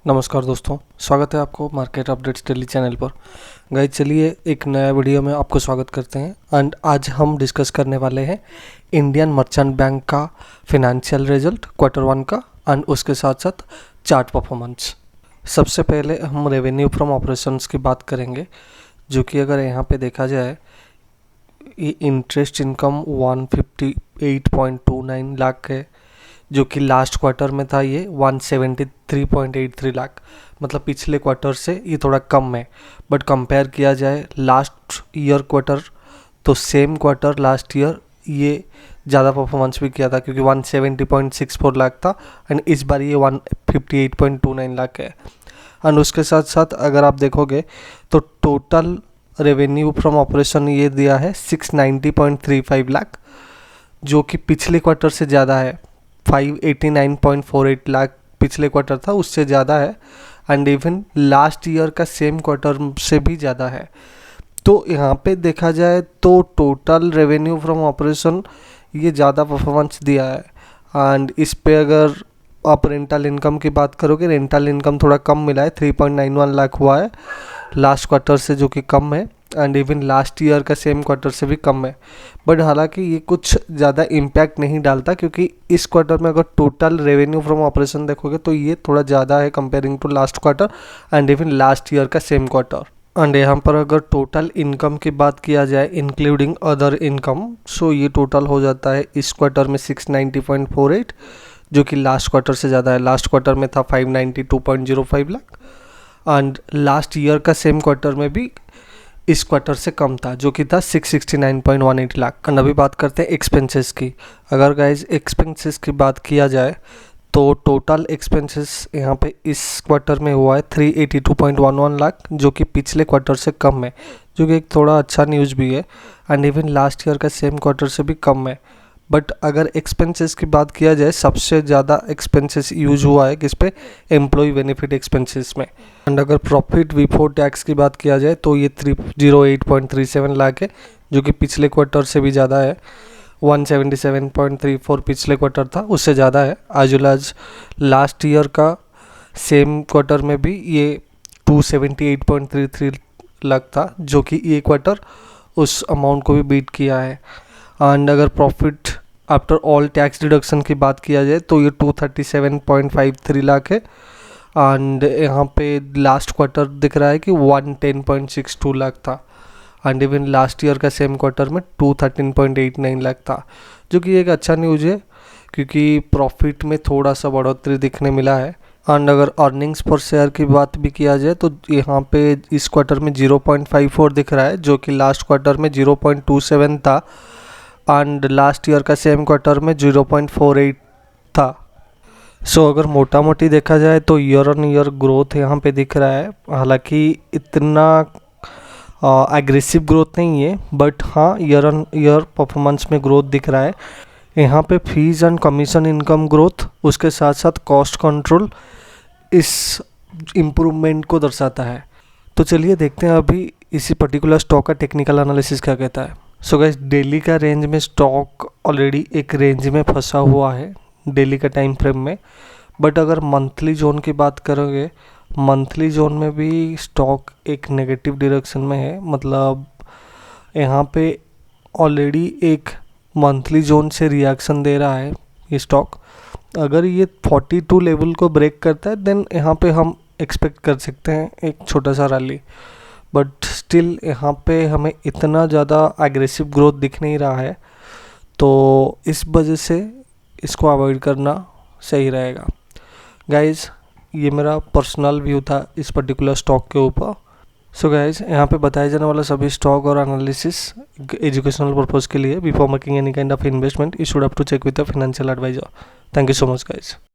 नमस्कार दोस्तों, स्वागत है आपको मार्केट अपडेट्स डेली चैनल पर। गाइस चलिए एक नया वीडियो में आपको स्वागत करते हैं एंड आज हम डिस्कस करने वाले हैं इंडियन मर्चेंट बैंक का फिनेंशियल रिजल्ट Q1 का एंड उसके साथ साथ चार्ट परफॉर्मेंस। सबसे पहले हम रेवेन्यू फ्रॉम ऑपरेशंस की बात करेंगे, जो कि अगर यहाँ पे देखा जाए ये इंटरेस्ट इनकम 158.29 लाख है, जो कि लास्ट क्वार्टर में था ये 173.83 लाख, मतलब पिछले क्वार्टर से ये थोड़ा कम है। बट कंपेयर किया जाए लास्ट ईयर क्वार्टर तो सेम क्वार्टर लास्ट ईयर ये ज़्यादा परफॉर्मेंस भी किया था, क्योंकि 170.64 लाख था एंड इस बार ये 158.29 लाख है। एंड उसके साथ साथ अगर आप देखोगे तो टोटल रेवेन्यू फ्रॉम ऑपरेशन ये दिया है 690.35 लाख, जो कि पिछले क्वार्टर से ज़्यादा है। 589.48 लाख पिछले क्वार्टर था, उससे ज़्यादा है एंड इवन लास्ट ईयर का सेम क्वार्टर से भी ज़्यादा है। तो यहाँ पे देखा जाए तो टोटल रेवेन्यू फ्रॉम ऑपरेशन ये ज़्यादा परफॉर्मेंस दिया है। एंड इस पे अगर आप रेंटल इनकम की बात करोगे, रेंटल इनकम थोड़ा कम मिला है, 3.91 लाख हुआ है लास्ट क्वार्टर से, जो कि कम है एंड इवन लास्ट ईयर का सेम क्वार्टर से भी कम है। बट हालांकि ये कुछ ज़्यादा इम्पैक्ट नहीं डालता, क्योंकि इस क्वार्टर में अगर टोटल रेवेन्यू फ्रॉम ऑपरेशन देखोगे तो ये थोड़ा ज़्यादा है comparing to last quarter and even last year का सेम क्वार्टर। एंड यहाँ पर अगर टोटल इनकम की बात किया जाए इंक्लूडिंग अदर इनकम, सो ये टोटल हो जाता है इस क्वार्टर में 690.48, जो कि लास्ट क्वार्टर से ज़्यादा है। लास्ट क्वार्टर में था 592.05 लाख एंड लास्ट ईयर का सेम क्वार्टर में भी इस क्वार्टर से कम था, जो कि था 669.18 लाख। एंड अभी बात करते हैं एक्सपेंसेस की। अगर गाइज एक्सपेंसेस की बात किया जाए तो टोटल एक्सपेंसेस यहाँ पे इस क्वार्टर में हुआ है 382.11 लाख, जो कि पिछले क्वार्टर से कम है, जो कि एक थोड़ा अच्छा न्यूज़ भी है एंड इवन लास्ट ईयर का सेम क्वार्टर से भी कम है। बट अगर एक्सपेंसेस की बात किया जाए, सबसे ज़्यादा एक्सपेंसेस यूज हुआ है किस पे, एम्प्लॉय बेनिफिट एक्सपेंसेस में। एंड अगर प्रॉफिट बिफोर टैक्स की बात किया जाए तो ये 308.37 लाख है, जो कि पिछले क्वार्टर से भी ज़्यादा है। 177.34 पिछले क्वार्टर था, उससे ज़्यादा है। आज लास्ट ईयर का सेम क्वार्टर में भी ये 278.33 लाख था, जो कि ये क्वार्टर उस अमाउंट को भी बीट किया है। एंड अगर profit after all tax deduction की बात किया जाए तो ये 237.53 लाख है एंड यहाँ पे लास्ट क्वार्टर दिख रहा है कि 110.62 लाख था एंड इवन लास्ट ईयर का सेम क्वार्टर में 213.89 लाख था, जो कि एक अच्छा न्यूज़ है, क्योंकि प्रॉफिट में थोड़ा सा बढ़ोतरी दिखने मिला है। एंड अगर अर्निंग्स पर शेयर की बात भी किया जाए तो यहाँ पे इस क्वार्टर में 0.54 दिख रहा है, जो कि लास्ट क्वार्टर में 0.27 था एंड लास्ट ईयर का सेम क्वार्टर में 0.48 था। सो अगर मोटा मोटी देखा जाए तो ईयर ऑन ईयर ग्रोथ यहाँ पे दिख रहा है। हालांकि इतना एग्रेसिव ग्रोथ नहीं है, बट हाँ ईयर ऑन ईयर परफॉर्मेंस में ग्रोथ दिख रहा है। यहाँ पे fees and commission income growth, उसके साथ साथ कॉस्ट कंट्रोल इस इम्प्रूवमेंट को दर्शाता है। तो चलिए देखते हैं अभी इसी पर्टिकुलर स्टॉक का टेक्निकल एनालिसिस क्या कहता है। सो गाइस, डेली का रेंज में स्टॉक ऑलरेडी एक रेंज में फंसा हुआ है डेली का टाइम फ्रेम में। बट अगर मंथली जोन की बात करोगे, मंथली जोन में भी स्टॉक एक नेगेटिव डायरेक्शन में है। मतलब यहाँ पे ऑलरेडी एक मंथली जोन से रिएक्शन दे रहा है ये स्टॉक। अगर ये 42 लेवल को ब्रेक करता है देन यहाँ पे हम एक्सपेक्ट कर सकते हैं एक छोटा सा रैली, बट स्टिल यहाँ पे हमें इतना ज़्यादा एग्रेसिव ग्रोथ दिख नहीं रहा है, तो इस वजह से इसको अवॉइड करना सही रहेगा। गाइज़, ये मेरा पर्सनल व्यू था इस पर्टिकुलर स्टॉक के ऊपर। सो गाइज़, यहाँ पे बताया जाने वाला सभी स्टॉक और एनालिसिस एजुकेशनल पर्पज़ के लिए। Before making any kind of investment you should have to check with the financial advisor. Thank you so much guys.